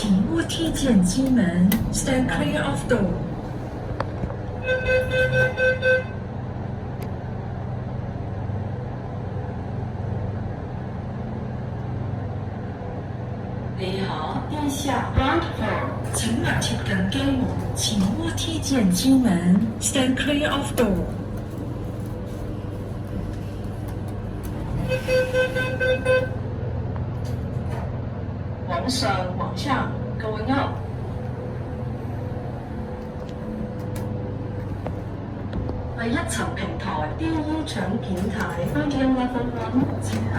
请勿踢溅机门 ，Stand clear of door。你好，地下 ground floor。請勿貼近機門，請勿踢溅機門，Stand clear of door。往上往下 ，going up。第一層平台 D.E 搶檢台 ，Audio Level 1，請下。